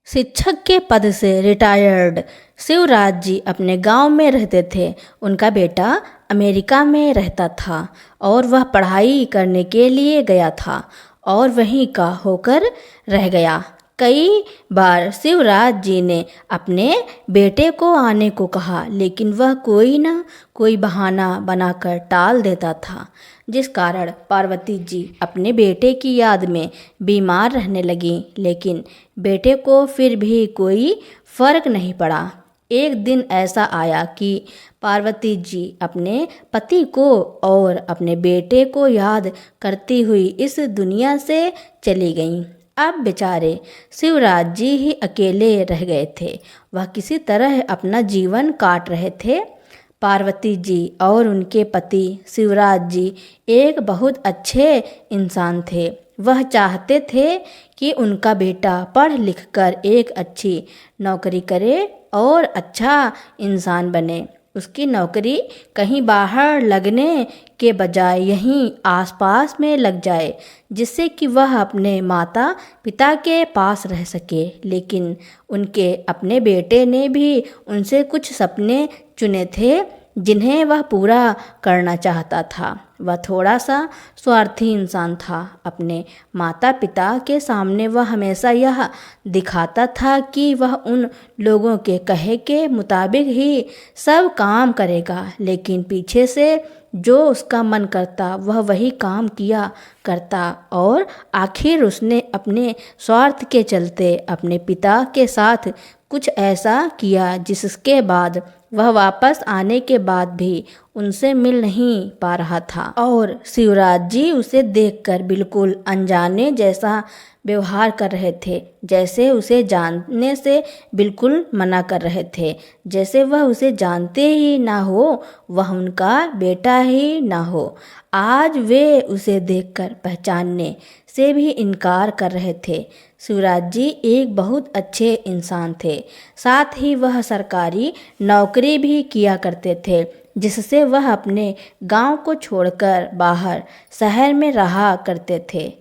शिक्षक के पद से रिटायर्ड शिवराज जी अपने गांव में रहते थे। उनका बेटा अमेरिका में रहता था और वह पढ़ाई करने के लिए गया था और वहीं का होकर रह गया। कई बार शिवराज जी ने अपने बेटे को आने को कहा, लेकिन वह कोई न कोई बहाना बनाकर टाल देता था, जिस कारण पार्वती जी अपने बेटे की याद में बीमार रहने लगीं। लेकिन बेटे को फिर भी कोई फर्क नहीं पड़ा। एक दिन ऐसा आया कि पार्वती जी अपने पति को और अपने बेटे को याद करती हुई इस दुनिया से चली गईं। अब बेचारे शिवराज जी ही अकेले रह गए थे। वह किसी तरह अपना जीवन काट रहे थे। पार्वती जी और उनके पति शिवराज जी एक बहुत अच्छे इंसान थे। वह चाहते थे कि उनका बेटा पढ़ लिख कर एक अच्छी नौकरी करे और अच्छा इंसान बने। उसकी नौकरी कहीं बाहर लगने के बजाय यहीं आसपास में लग जाए, जिससे कि वह अपने माता पिता के पास रह सके। लेकिन उनके अपने बेटे ने भी उनसे कुछ सपने चुने थे जिन्हें वह पूरा करना चाहता था। वह थोड़ा सा स्वार्थी इंसान था। अपने माता पिता के सामने वह हमेशा यह दिखाता था कि वह उन लोगों के कहे के मुताबिक ही सब काम करेगा, लेकिन पीछे से जो उसका मन करता वह वही काम किया करता। और आखिर उसने अपने स्वार्थ के चलते अपने पिता के साथ कुछ ऐसा किया जिसके बाद वह वापस आने के बाद भी उनसे मिल नहीं पा रहा था और शिवराज जी उसे देखकर बिल्कुल अनजाने जैसा व्यवहार कर रहे थे, जैसे उसे जानने से बिल्कुल मना कर रहे थे, जैसे वह उसे जानते ही ना हो, वह उनका बेटा ही ना हो। आज वे उसे देखकर पहचानने से भी इनकार कर रहे थे। शिवराज जी एक बहुत अच्छे इंसान थे। साथ ही वह सरकारी नौकरी भी किया करते थे, जिससे वह अपने गांव को छोड़कर बाहर शहर में रहा करते थे।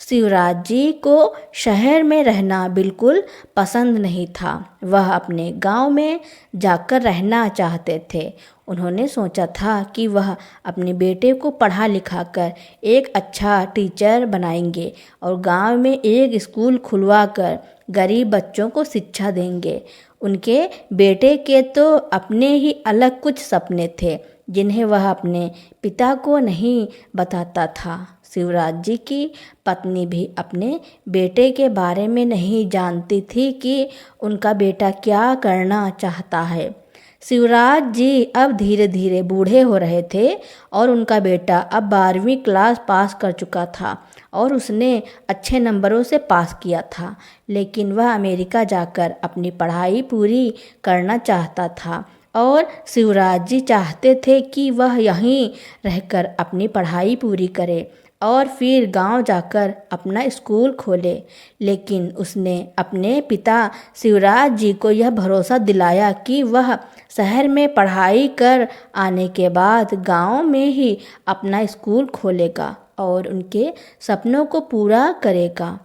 शिवराज जी को शहर में रहना बिल्कुल पसंद नहीं था। वह अपने गांव में जाकर रहना चाहते थे। उन्होंने सोचा था कि वह अपने बेटे को पढ़ा लिखा कर एक अच्छा टीचर बनाएंगे और गांव में एक स्कूल खुलवा कर गरीब बच्चों को शिक्षा देंगे। उनके बेटे के तो अपने ही अलग कुछ सपने थे, जिन्हें वह अपने पिता को नहीं बताता था। शिवराज जी की पत्नी भी अपने बेटे के बारे में नहीं जानती थी कि उनका बेटा क्या करना चाहता है। शिवराज जी अब धीरे धीरे बूढ़े हो रहे थे और उनका बेटा अब 12वीं क्लास पास कर चुका था और उसने अच्छे नंबरों से पास किया था। लेकिन वह अमेरिका जाकर अपनी पढ़ाई पूरी करना चाहता था और शिवराज जी चाहते थे कि वह यहीं रहकर अपनी पढ़ाई पूरी करे और फिर गांव जाकर अपना स्कूल खोले। लेकिन उसने अपने पिता शिवराज जी को यह भरोसा दिलाया कि वह शहर में पढ़ाई कर आने के बाद गांव में ही अपना स्कूल खोलेगा और उनके सपनों को पूरा करेगा।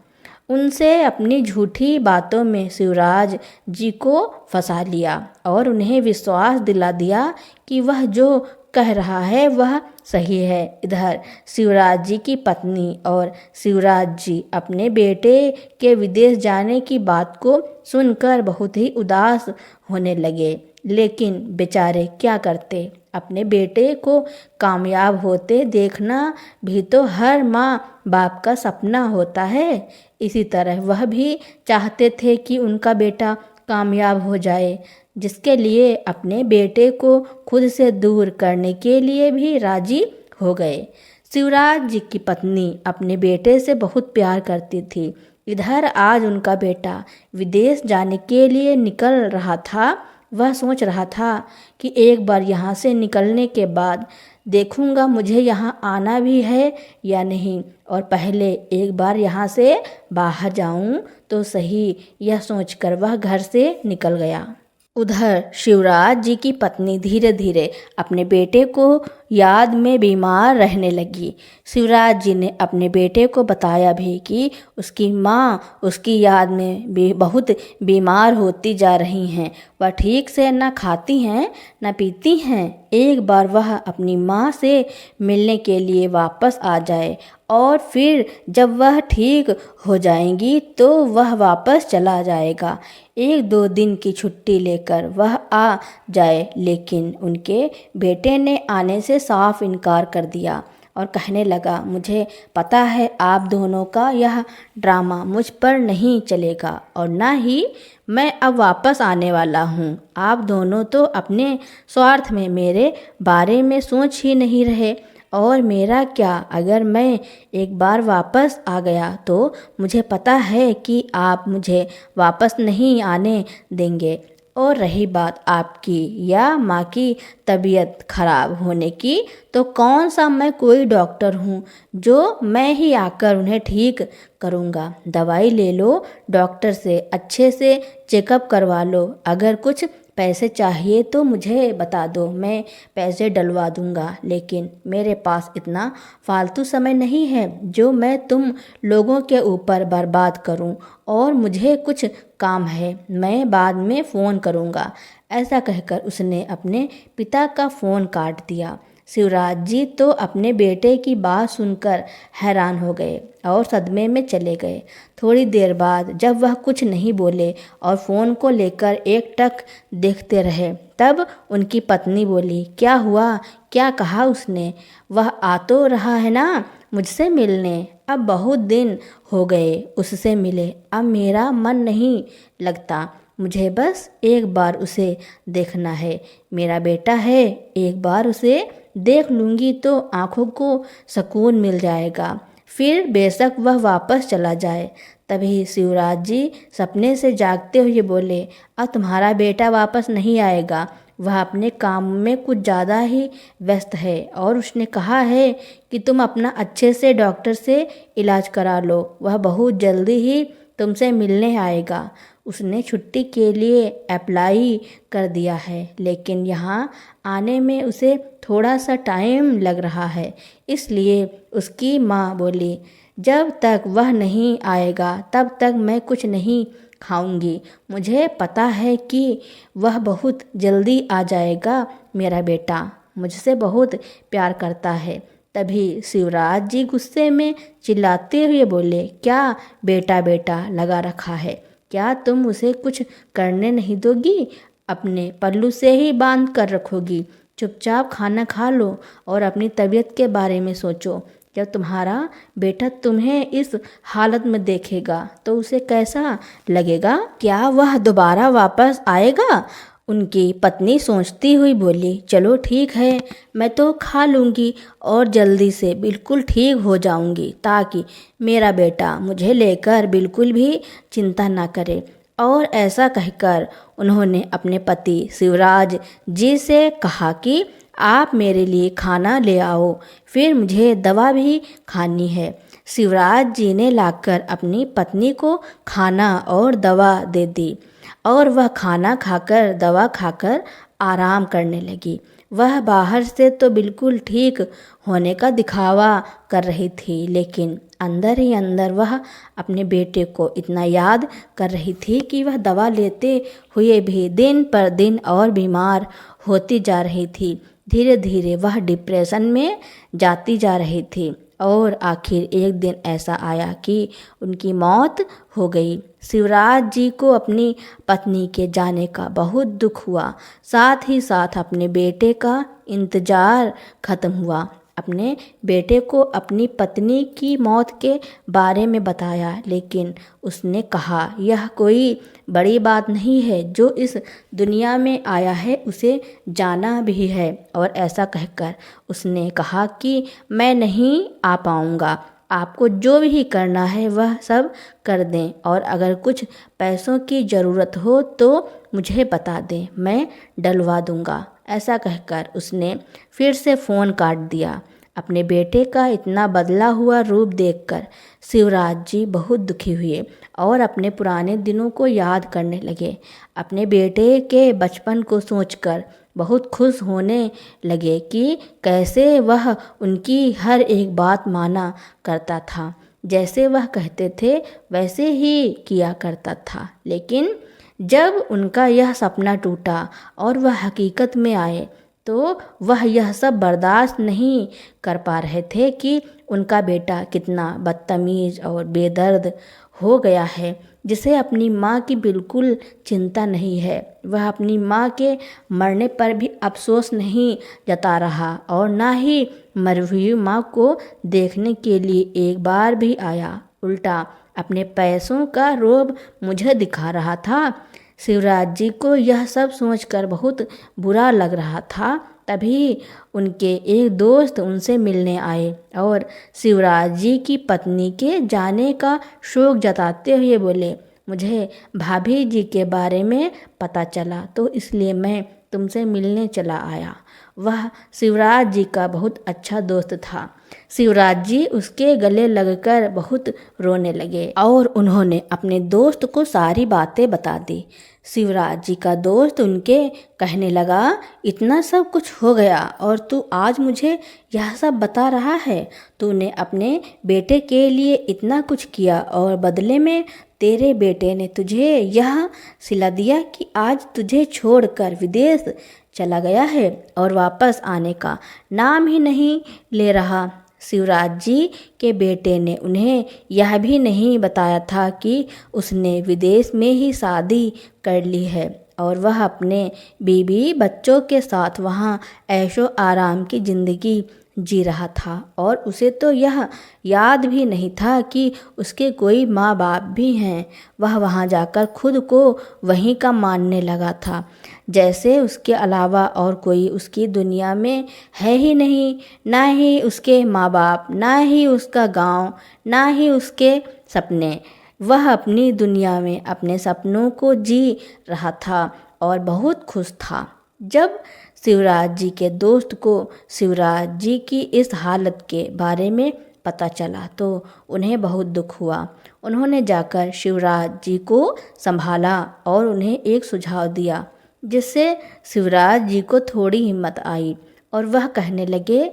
उनसे अपनी झूठी बातों में शिवराज जी को फंसा लिया और उन्हें विश्वास दिला दिया कि वह जो कह रहा है वह सही है। इधर शिवराज जी की पत्नी और शिवराज जी अपने बेटे के विदेश जाने की बात को सुनकर बहुत ही उदास होने लगे। लेकिन बेचारे क्या करते, अपने बेटे को कामयाब होते देखना भी तो हर माँ बाप का सपना होता है। इसी तरह वह भी चाहते थे कि उनका बेटा कामयाब हो जाए, जिसके लिए अपने बेटे को खुद से दूर करने के लिए भी राजी हो गए। शिवराज जी की पत्नी अपने बेटे से बहुत प्यार करती थी। इधर आज उनका बेटा विदेश जाने के लिए निकल रहा था। वह सोच रहा था कि एक बार यहाँ से निकलने के बाद देखूंगा मुझे यहाँ आना भी है या नहीं, और पहले एक बार यहाँ से बाहर जाऊं तो सही, यह सोचकर वह घर से निकल गया। उधर शिवराज जी की पत्नी धीरे धीरे अपने बेटे को याद में बीमार रहने लगी। शिवराज जी ने अपने बेटे को बताया भी कि उसकी माँ उसकी याद में भी बहुत बीमार होती जा रही हैं। वह ठीक से न खाती हैं न पीती हैं। एक बार वह अपनी माँ से मिलने के लिए वापस आ जाए और फिर जब वह ठीक हो जाएंगी तो वह वापस चला जाएगा। 1-2 दिन की छुट्टी लेकर वह आ जाए, लेकिन उनके बेटे ने आने से साफ इनकार कर दिया और कहने लगा, मुझे पता है आप दोनों का यह ड्रामा मुझ पर नहीं चलेगा और ना ही मैं अब वापस आने वाला हूँ। आप दोनों तो अपने स्वार्थ में मेरे बारे में सोच ही नहीं रहे, और मेरा क्या अगर मैं एक बार वापस आ गया तो मुझे पता है कि आप मुझे वापस नहीं आने देंगे। और रही बात आपकी या माँ की तबीयत खराब होने की, तो कौन सा मैं कोई डॉक्टर हूँ जो मैं ही आकर उन्हें ठीक करूँगा। दवाई ले लो, डॉक्टर से अच्छे से चेकअप करवा लो। अगर कुछ पैसे चाहिए तो मुझे बता दो, मैं पैसे डलवा दूँगा, लेकिन मेरे पास इतना फालतू समय नहीं है जो मैं तुम लोगों के ऊपर बर्बाद करूं, और मुझे कुछ काम है, मैं बाद में फ़ोन करूंगा। ऐसा कहकर उसने अपने पिता का फ़ोन काट दिया। शिवराज जी तो अपने बेटे की बात सुनकर हैरान हो गए और सदमे में चले गए। थोड़ी देर बाद जब वह कुछ नहीं बोले और फ़ोन को लेकर एकटक देखते रहे, तब उनकी पत्नी बोली, क्या हुआ, क्या कहा उसने? वह आ तो रहा है ना मुझसे मिलने? अब बहुत दिन हो गए उससे मिले, अब मेरा मन नहीं लगता। मुझे बस एक बार उसे देखना है। मेरा बेटा है, एक बार उसे देख लूँगी तो आँखों को सुकून मिल जाएगा, फिर बेशक वह वापस चला जाए। तभी शिवराज जी सपने से जागते हुए बोले, अब तुम्हारा बेटा वापस नहीं आएगा, वह अपने काम में कुछ ज़्यादा ही व्यस्त है, और उसने कहा है कि तुम अपना अच्छे से डॉक्टर से इलाज करा लो, वह बहुत जल्दी ही तुमसे मिलने आएगा। उसने छुट्टी के लिए अप्लाई कर दिया है, लेकिन यहाँ आने में उसे थोड़ा सा टाइम लग रहा है। इसलिए उसकी माँ बोली, जब तक वह नहीं आएगा तब तक मैं कुछ नहीं खाऊंगी। मुझे पता है कि वह बहुत जल्दी आ जाएगा। मेरा बेटा मुझसे बहुत प्यार करता है। तभी शिवराज जी गुस्से में चिल्लाते हुए बोले, क्या बेटा बेटा लगा रखा है? क्या तुम उसे कुछ करने नहीं दोगी? अपने पल्लू से ही बांध कर रखोगी? चुपचाप खाना खा लो और अपनी तबीयत के बारे में सोचो। जब तुम्हारा बेटा तुम्हें इस हालत में देखेगा तो उसे कैसा लगेगा? क्या वह दोबारा वापस आएगा? उनकी पत्नी सोचती हुई बोली, चलो ठीक है, मैं तो खा लूँगी और जल्दी से बिल्कुल ठीक हो जाऊँगी, ताकि मेरा बेटा मुझे लेकर बिल्कुल भी चिंता ना करे। और ऐसा कहकर उन्होंने अपने पति शिवराज जी से कहा कि आप मेरे लिए खाना ले आओ, फिर मुझे दवा भी खानी है। शिवराज जी ने लाकर अपनी पत्नी को खाना और दवा दे दी, और वह खाना खाकर दवा खाकर आराम करने लगी। वह बाहर से तो बिल्कुल ठीक होने का दिखावा कर रही थी, लेकिन अंदर ही अंदर वह अपने बेटे को इतना याद कर रही थी कि वह दवा लेते हुए भी दिन पर दिन और बीमार होती जा रही थी। धीरे धीरे वह डिप्रेशन में जाती जा रही थी, और आखिर एक दिन ऐसा आया कि उनकी मौत हो गई। शिवराज जी को अपनी पत्नी के जाने का बहुत दुख हुआ, साथ ही साथ अपने बेटे का इंतज़ार खत्म हुआ। अपने बेटे को अपनी पत्नी की मौत के बारे में बताया, लेकिन उसने कहा, यह कोई बड़ी बात नहीं है, जो इस दुनिया में आया है उसे जाना भी है। और ऐसा कहकर उसने कहा कि मैं नहीं आ पाऊँगा, आपको जो भी करना है वह सब कर दें, और अगर कुछ पैसों की ज़रूरत हो तो मुझे बता दें, मैं डलवा दूँगा। ऐसा कहकर उसने फिर से फ़ोन काट दिया। अपने बेटे का इतना बदला हुआ रूप देखकर शिवराज जी बहुत दुखी हुए और अपने पुराने दिनों को याद करने लगे। अपने बेटे के बचपन को सोचकर बहुत खुश होने लगे कि कैसे वह उनकी हर एक बात माना करता था। जैसे वह कहते थे वैसे ही किया करता था। लेकिन जब उनका यह सपना टूटा और वह हकीकत में आए तो वह यह सब बर्दाश्त नहीं कर पा रहे थे कि उनका बेटा कितना बदतमीज़ और बेदर्द हो गया है, जिसे अपनी माँ की बिल्कुल चिंता नहीं है। वह अपनी माँ के मरने पर भी अफसोस नहीं जता रहा और ना ही मरी हुई माँ को देखने के लिए एक बार भी आया, उल्टा अपने पैसों का रोब मुझे दिखा रहा था। शिवराज जी को यह सब सोचकर बहुत बुरा लग रहा था। तभी उनके एक दोस्त उनसे मिलने आए और शिवराज जी की पत्नी के जाने का शोक जताते हुए बोले, मुझे भाभी जी के बारे में पता चला तो इसलिए मैं तुमसे मिलने चला आया। वह शिवराज जी का बहुत अच्छा दोस्त था। शिवराज जी उसके गले लगकर बहुत रोने लगे और उन्होंने अपने दोस्त को सारी बातें बता दी। शिवराज जी का दोस्त उनके कहने लगा, इतना सब कुछ हो गया और तू आज मुझे यह सब बता रहा है। तूने अपने बेटे के लिए इतना कुछ किया और बदले में तेरे बेटे ने तुझे यह सिला दिया कि आज तुझे छोड़कर विदेश चला गया है और वापस आने का नाम ही नहीं ले रहा। शिवराज जी के बेटे ने उन्हें यह भी नहीं बताया था कि उसने विदेश में ही शादी कर ली है और वह अपने बीवी बच्चों के साथ वहाँ ऐशो आराम की ज़िंदगी जी रहा था और उसे तो यह याद भी नहीं था कि उसके कोई माँ बाप भी हैं। वह वहाँ जाकर खुद को वहीं का मानने लगा था, जैसे उसके अलावा और कोई उसकी दुनिया में है ही नहीं। ना ही उसके माँ बाप, ना ही उसका गांव, ना ही उसके सपने। वह अपनी दुनिया में अपने सपनों को जी रहा था और बहुत खुश था। जब शिवराज जी के दोस्त को शिवराज जी की इस हालत के बारे में पता चला तो उन्हें बहुत दुख हुआ। उन्होंने जाकर शिवराज जी को संभाला और उन्हें एक सुझाव दिया, जिससे शिवराज जी को थोड़ी हिम्मत आई और वह कहने लगे,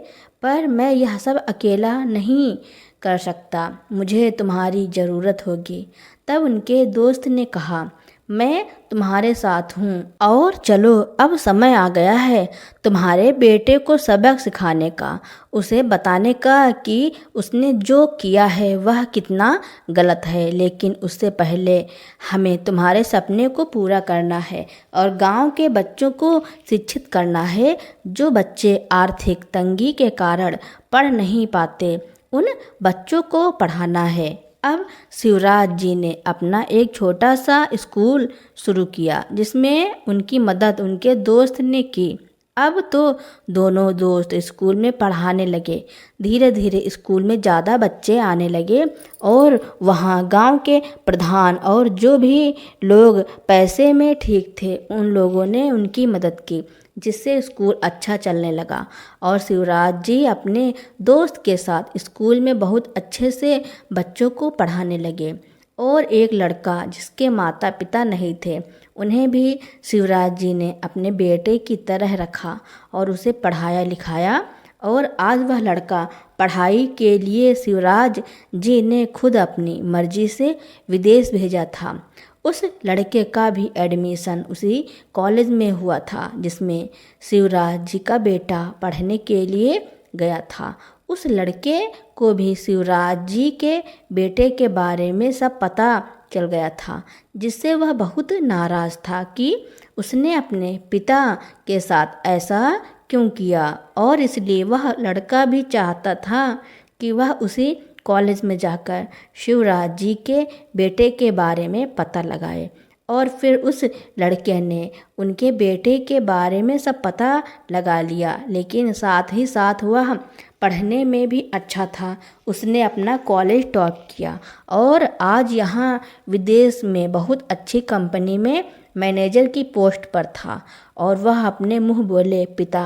पर मैं यह सब अकेला नहीं कर सकता, मुझे तुम्हारी ज़रूरत होगी। तब उनके दोस्त ने कहा, मैं तुम्हारे साथ हूँ और चलो अब समय आ गया है तुम्हारे बेटे को सबक सिखाने का, उसे बताने का कि उसने जो किया है वह कितना गलत है। लेकिन उससे पहले हमें तुम्हारे सपने को पूरा करना है और गांव के बच्चों को शिक्षित करना है। जो बच्चे आर्थिक तंगी के कारण पढ़ नहीं पाते, उन बच्चों को पढ़ाना है। अब शिवराज जी ने अपना एक छोटा सा स्कूल शुरू किया, जिसमें उनकी मदद उनके दोस्त ने की। अब तो दोनों दोस्त स्कूल में पढ़ाने लगे। धीरे धीरे स्कूल में ज़्यादा बच्चे आने लगे और वहाँ गांव के प्रधान और जो भी लोग पैसे में ठीक थे, उन लोगों ने उनकी मदद की, जिससे स्कूल अच्छा चलने लगा। और शिवराज जी अपने दोस्त के साथ स्कूल में बहुत अच्छे से बच्चों को पढ़ाने लगे। और एक लड़का जिसके माता पिता नहीं थे, उन्हें भी शिवराज जी ने अपने बेटे की तरह रखा और उसे पढ़ाया लिखाया। और आज वह लड़का पढ़ाई के लिए शिवराज जी ने खुद अपनी मर्जी से विदेश भेजा था। उस लड़के का भी एडमिशन उसी कॉलेज में हुआ था जिसमें शिवराज जी का बेटा पढ़ने के लिए गया था। उस लड़के को भी शिवराज जी के बेटे के बारे में सब पता चल गया था, जिससे वह बहुत नाराज़ था कि उसने अपने पिता के साथ ऐसा क्यों किया। और इसलिए वह लड़का भी चाहता था कि वह उसी कॉलेज में जाकर शिवराज जी के बेटे के बारे में पता लगाए। और फिर उस लड़के ने उनके बेटे के बारे में सब पता लगा लिया, लेकिन साथ ही साथ वह पढ़ने में भी अच्छा था। उसने अपना कॉलेज टॉप किया और आज यहाँ विदेश में बहुत अच्छी कंपनी में मैनेजर की पोस्ट पर था। और वह अपने मुँह बोले पिता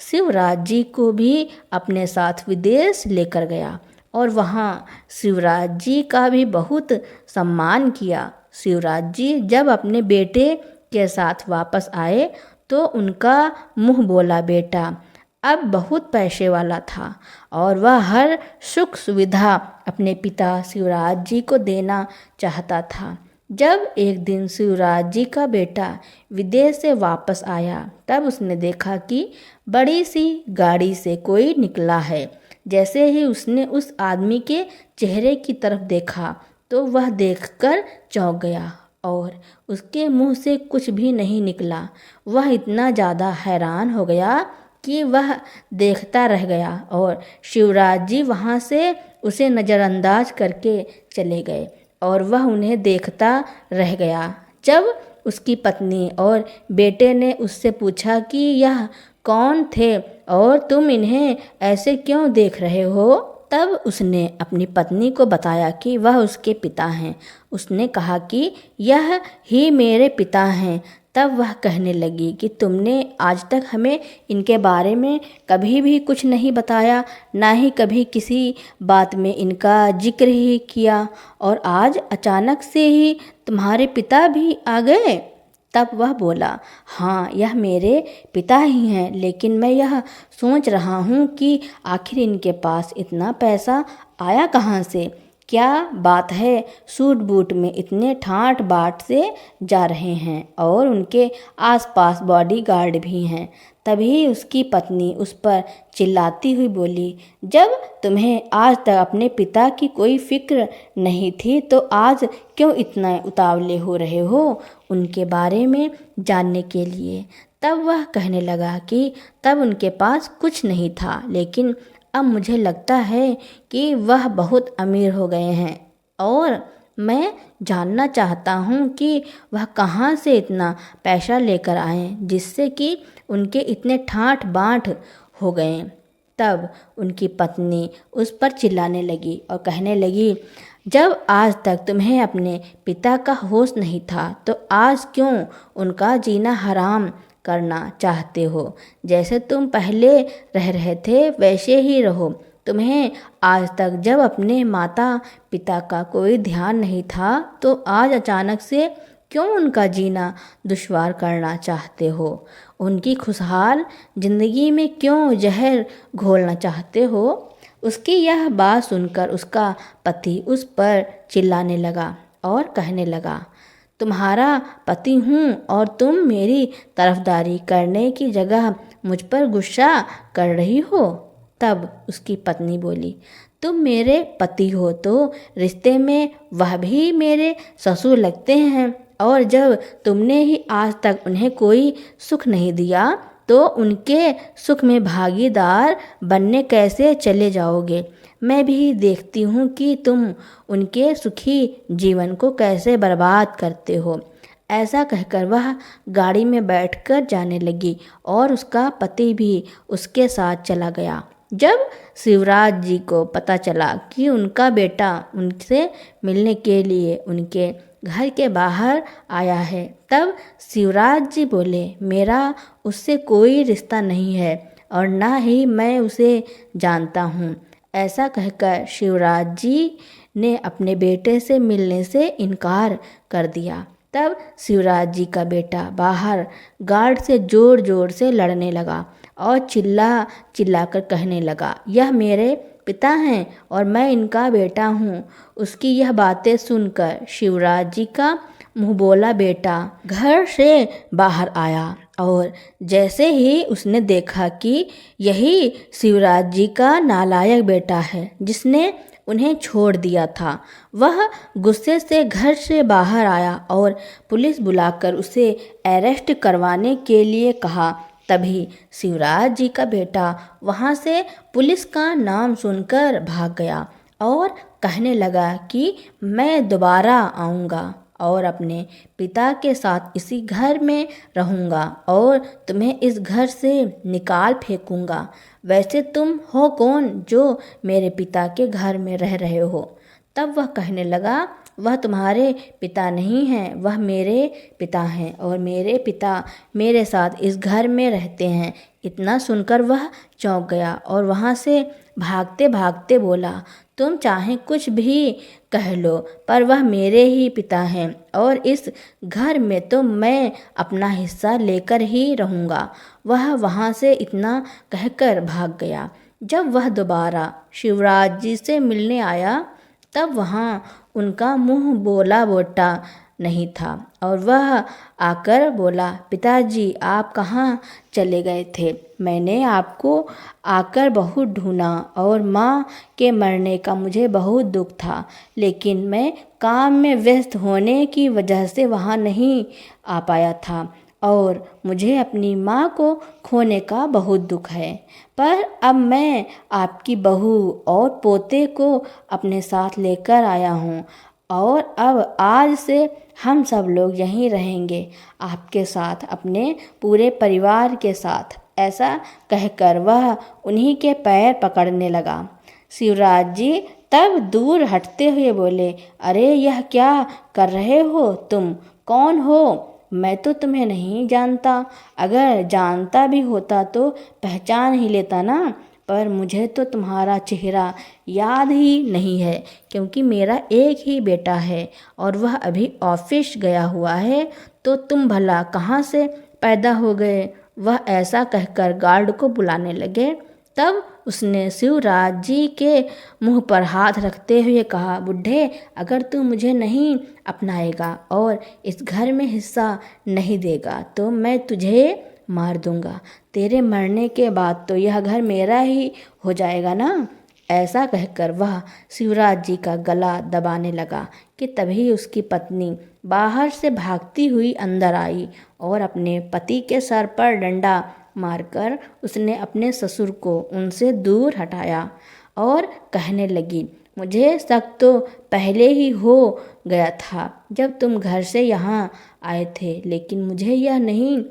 शिवराज जी को भी अपने साथ विदेश लेकर गया और वहाँ शिवराज जी का भी बहुत सम्मान किया। शिवराज जी जब अपने बेटे के साथ वापस आए तो उनका मुँह बोला बेटा अब बहुत पैसे वाला था और वह हर सुख सुविधा अपने पिता शिवराज जी को देना चाहता था। जब एक दिन शिवराज जी का बेटा विदेश से वापस आया तब उसने देखा कि बड़ी सी गाड़ी से कोई निकला है। जैसे ही उसने उस आदमी के चेहरे की तरफ देखा तो वह देखकर चौंक गया और उसके मुंह से कुछ भी नहीं निकला। वह इतना ज़्यादा हैरान हो गया कि वह देखता रह गया और शिवराज जी वहाँ से उसे नज़रअंदाज करके चले गए और वह उन्हें देखता रह गया। जब उसकी पत्नी और बेटे ने उससे पूछा कि यह कौन थे और तुम इन्हें ऐसे क्यों देख रहे हो, तब उसने अपनी पत्नी को बताया कि वह उसके पिता हैं। उसने कहा कि यह ही मेरे पिता हैं। तब वह कहने लगी कि तुमने आज तक हमें इनके बारे में कभी भी कुछ नहीं बताया, ना ही कभी किसी बात में इनका जिक्र ही किया और आज अचानक से ही तुम्हारे पिता भी आ गए। तब वह बोला हाँ यह मेरे पिता ही हैं, लेकिन मैं यह सोच रहा हूँ कि आखिर इनके पास इतना पैसा आया कहाँ से। क्या बात है, सूट बूट में इतने ठाट बाट से जा रहे हैं और उनके आसपास बॉडीगार्ड भी हैं। तभी उसकी पत्नी उस पर चिल्लाती हुई बोली जब तुम्हें आज तक अपने पिता की कोई फिक्र नहीं थी तो आज क्यों इतना उतावले हो रहे हो उनके बारे में जानने के लिए। तब वह कहने लगा कि तब उनके पास कुछ नहीं था, लेकिन अब मुझे लगता है कि वह बहुत अमीर हो गए हैं और मैं जानना चाहता हूँ कि वह कहाँ से इतना पैसा लेकर आए जिससे कि उनके इतने ठाठ बाँठ हो गए। तब उनकी पत्नी उस पर चिल्लाने लगी और कहने लगी जब आज तक तुम्हें अपने पिता का होश नहीं था तो आज क्यों उनका जीना हराम करना चाहते हो। जैसे तुम पहले रह रहे थे वैसे ही रहो। तुम्हें आज तक जब अपने माता पिता का कोई ध्यान नहीं था तो आज अचानक से क्यों उनका जीना दुश्वार करना चाहते हो। उनकी खुशहाल ज़िंदगी में क्यों जहर घोलना चाहते हो। उसकी यह बात सुनकर उसका पति उस पर चिल्लाने लगा और कहने लगा तुम्हारा पति हूँ और तुम मेरी तरफदारी करने की जगह मुझ पर गुस्सा कर रही हो। तब उसकी पत्नी बोली तुम मेरे पति हो तो रिश्ते में वह भी मेरे ससुर लगते हैं और जब तुमने ही आज तक उन्हें कोई सुख नहीं दिया तो उनके सुख में भागीदार बनने कैसे चले जाओगे। मैं भी देखती हूँ कि तुम उनके सुखी जीवन को कैसे बर्बाद करते हो। ऐसा कहकर वह गाड़ी में बैठकर जाने लगी और उसका पति भी उसके साथ चला गया। जब शिवराज जी को पता चला कि उनका बेटा उनसे मिलने के लिए उनके घर के बाहर आया है तब शिवराज जी बोले मेरा उससे कोई रिश्ता नहीं है और ना ही मैं उसे जानता हूँ। ऐसा कहकर शिवराज जी ने अपने बेटे से मिलने से इनकार कर दिया। तब शिवराज जी का बेटा बाहर गार्ड से ज़ोर ज़ोर से लड़ने लगा और चिल्लाकर कहने लगा यह मेरे पिता हैं और मैं इनका बेटा हूँ। उसकी यह बातें सुनकर शिवराज जी का मुँह बोला बेटा घर से बाहर आया और जैसे ही उसने देखा कि यही शिवराज जी का नालायक बेटा है जिसने उन्हें छोड़ दिया था, वह गुस्से से घर से बाहर आया और पुलिस बुलाकर उसे अरेस्ट करवाने के लिए कहा। तभी शिवराज जी का बेटा वहाँ से पुलिस का नाम सुनकर भाग गया और कहने लगा कि मैं दोबारा आऊँगा और अपने पिता के साथ इसी घर में रहूँगा और तुम्हें इस घर से निकाल फेंकूँगा। वैसे तुम हो कौन जो मेरे पिता के घर में रह रहे हो। तब वह कहने लगा वह तुम्हारे पिता नहीं हैं, वह मेरे पिता हैं और मेरे पिता मेरे साथ इस घर में रहते हैं। इतना सुनकर वह चौंक गया और वहाँ से भागते भागते बोला, तुम चाहे कुछ भी कह लो, पर वह मेरे ही पिता हैं और इस घर में तो मैं अपना हिस्सा लेकर ही रहूँगा। वह वहाँ से इतना कहकर भाग गया। जब वह दोबारा शिवराज जी से मिलने आया तब वहाँ उनका मुंह बोला बोटा नहीं था और वह आकर बोला, पिताजी आप कहाँ चले गए थे? मैंने आपको आकर बहुत ढूंढा और माँ के मरने का मुझे बहुत दुख था, लेकिन मैं काम में व्यस्त होने की वजह से वहाँ नहीं आ पाया था और मुझे अपनी माँ को खोने का बहुत दुख है। पर अब मैं आपकी बहू और पोते को अपने साथ लेकर आया हूँ और अब आज से हम सब लोग यहीं रहेंगे आपके साथ, अपने पूरे परिवार के साथ। ऐसा कहकर वह उन्हीं के पैर पकड़ने लगा। शिवराज जी तब दूर हटते हुए बोले, अरे यह क्या कर रहे हो? तुम कौन हो? मैं तो तुम्हें नहीं जानता। अगर जानता भी होता तो पहचान ही लेता ना, पर मुझे तो तुम्हारा चेहरा याद ही नहीं है, क्योंकि मेरा एक ही बेटा है और वह अभी ऑफिस गया हुआ है। तो तुम भला कहाँ से पैदा हो गए? वह ऐसा कहकर गार्ड को बुलाने लगे। तब उसने शिवराज जी के मुंह पर हाथ रखते हुए कहा, बुढ़े, अगर तू मुझे नहीं अपनाएगा और इस घर में हिस्सा नहीं देगा तो मैं तुझे मार दूंगा। तेरे मरने के बाद तो यह घर मेरा ही हो जाएगा ना। ऐसा कहकर वह शिवराज जी का गला दबाने लगा कि तभी उसकी पत्नी बाहर से भागती हुई अंदर आई और अपने पति के सर पर डंडा मारकर उसने अपने ससुर को उनसे दूर हटाया और कहने लगी, मुझे शक तो पहले ही हो गया था जब तुम घर से यहाँ आए थे, लेकिन मुझे यह नहीं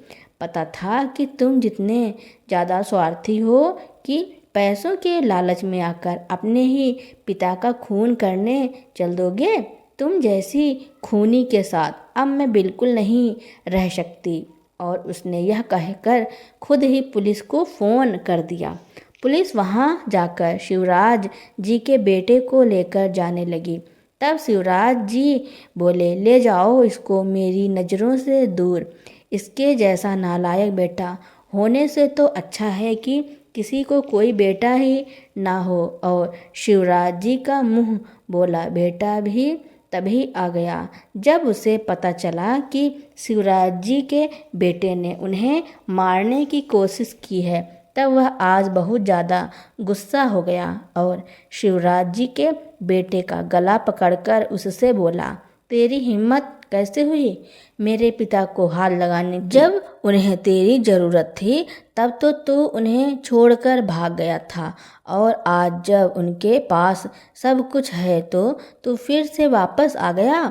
पता था कि तुम जितने ज़्यादा स्वार्थी हो कि पैसों के लालच में आकर अपने ही पिता का खून करने चल दोगे। तुम जैसी खूनी के साथ अब मैं बिल्कुल नहीं रह सकती। और उसने यह कहकर खुद ही पुलिस को फ़ोन कर दिया। पुलिस वहाँ जाकर शिवराज जी के बेटे को लेकर जाने लगी। तब शिवराज जी बोले, ले जाओ इसको मेरी नज़रों से दूर। इसके जैसा नालायक बेटा होने से तो अच्छा है कि किसी को कोई बेटा ही ना हो। और शिवराज जी का मुंह बोला बेटा भी तभी आ गया जब उसे पता चला कि शिवराज जी के बेटे ने उन्हें मारने की कोशिश की है। तब वह आज बहुत ज़्यादा गुस्सा हो गया और शिवराज जी के बेटे का गला पकड़कर उससे बोला, तेरी हिम्मत कैसे हुई मेरे पिता को हाथ लगाने की? जब उन्हें तेरी ज़रूरत थी तब तो तू उन्हें छोड़कर भाग गया था और आज जब उनके पास सब कुछ है तो तू फिर से वापस आ गया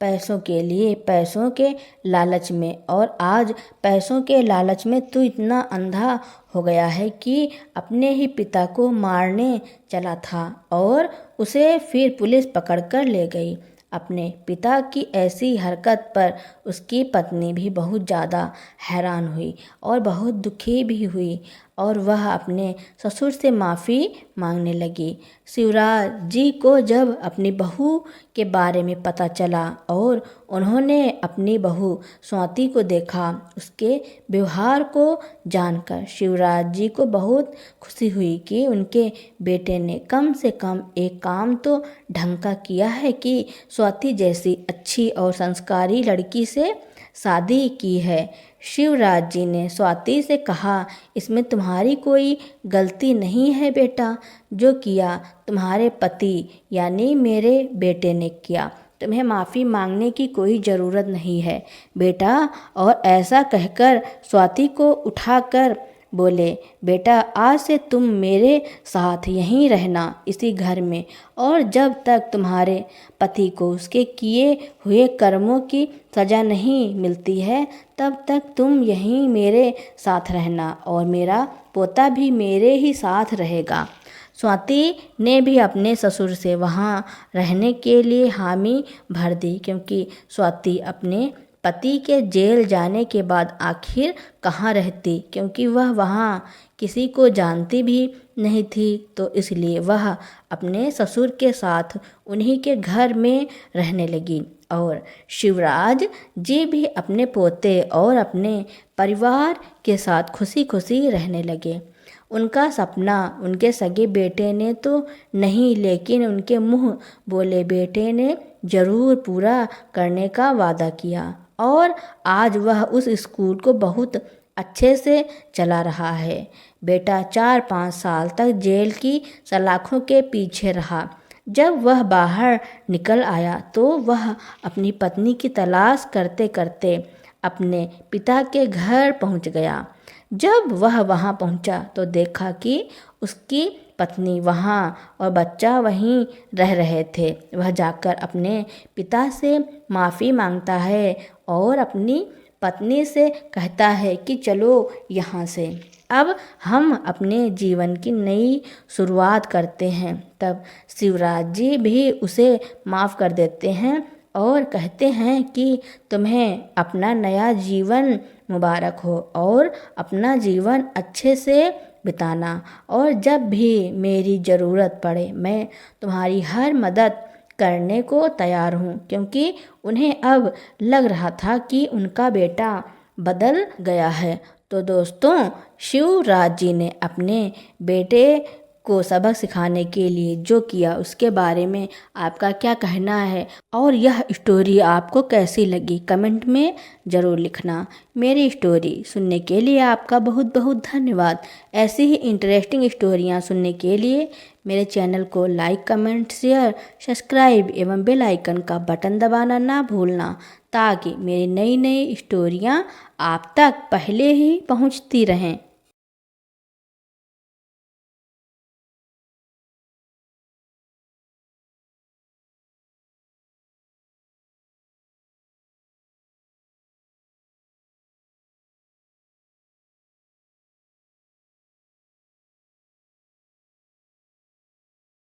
पैसों के लिए, पैसों के लालच में। और आज पैसों के लालच में तू इतना अंधा हो गया है कि अपने ही पिता को मारने चला था और उसे फिर पुलिस पकड़कर ले गई। अपने पिता की ऐसी हरकत पर उसकी पत्नी भी बहुत ज़्यादा हैरान हुई और बहुत दुखी भी हुई और वह अपने ससुर से माफ़ी मांगने लगी। शिवराज जी को जब अपनी बहू के बारे में पता चला और उन्होंने अपनी बहू स्वाति को देखा, उसके व्यवहार को जानकर शिवराज जी को बहुत खुशी हुई कि उनके बेटे ने कम से कम एक काम तो ढंग का किया है कि स्वाति जैसी अच्छी और संस्कारी लड़की से शादी की है। शिवराज जी ने स्वाति से कहा, इसमें तुम्हारी कोई गलती नहीं है बेटा, जो किया तुम्हारे पति यानी मेरे बेटे ने किया। तुम्हें माफ़ी मांगने की कोई ज़रूरत नहीं है बेटा। और ऐसा कहकर स्वाति को उठाकर बोले, बेटा आज से तुम मेरे साथ यहीं रहना इसी घर में, और जब तक तुम्हारे पति को उसके किए हुए कर्मों की सज़ा नहीं मिलती है तब तक तुम यहीं मेरे साथ रहना और मेरा पोता भी मेरे ही साथ रहेगा। स्वाति ने भी अपने ससुर से वहाँ रहने के लिए हामी भर दी, क्योंकि स्वाति अपने पति के जेल जाने के बाद आखिर कहाँ रहती, क्योंकि वह वहाँ किसी को जानती भी नहीं थी। तो इसलिए वह अपने ससुर के साथ उन्हीं के घर में रहने लगी और शिवराज जी भी अपने पोते और अपने परिवार के साथ खुशी खुशी रहने लगे। उनका सपना उनके सगे बेटे ने तो नहीं, लेकिन उनके मुँह बोले बेटे ने जरूर पूरा करने का वादा किया और आज वह उस स्कूल को बहुत अच्छे से चला रहा है। बेटा 4-5 साल तक जेल की सलाखों के पीछे रहा। जब वह बाहर निकल आया तो वह अपनी पत्नी की तलाश करते करते अपने पिता के घर पहुंच गया। जब वह वहां पहुंचा तो देखा कि उसकी पत्नी वहां और बच्चा वहीं रह रहे थे। वह जाकर अपने पिता से माफ़ी मांगता है और अपनी पत्नी से कहता है कि चलो यहाँ से, अब हम अपने जीवन की नई शुरुआत करते हैं। तब शिवराज जी भी उसे माफ़ कर देते हैं और कहते हैं कि तुम्हें अपना नया जीवन मुबारक हो और अपना जीवन अच्छे से बिताना, और जब भी मेरी ज़रूरत पड़े मैं तुम्हारी हर मदद करने को तैयार हूँ। क्योंकि उन्हें अब लग रहा था कि उनका बेटा बदल गया है। तो दोस्तों, शिवराज जी ने अपने बेटे को सबक सिखाने के लिए जो किया उसके बारे में आपका क्या कहना है और यह स्टोरी आपको कैसी लगी कमेंट में ज़रूर लिखना। मेरी स्टोरी सुनने के लिए आपका बहुत बहुत धन्यवाद। ऐसी ही इंटरेस्टिंग स्टोरियाँ सुनने के लिए मेरे चैनल को लाइक, कमेंट, शेयर, सब्सक्राइब एवं बेल आइकन का बटन दबाना ना भूलना, ताकि मेरी नई नई स्टोरियाँ आप तक पहले ही पहुँचती रहें।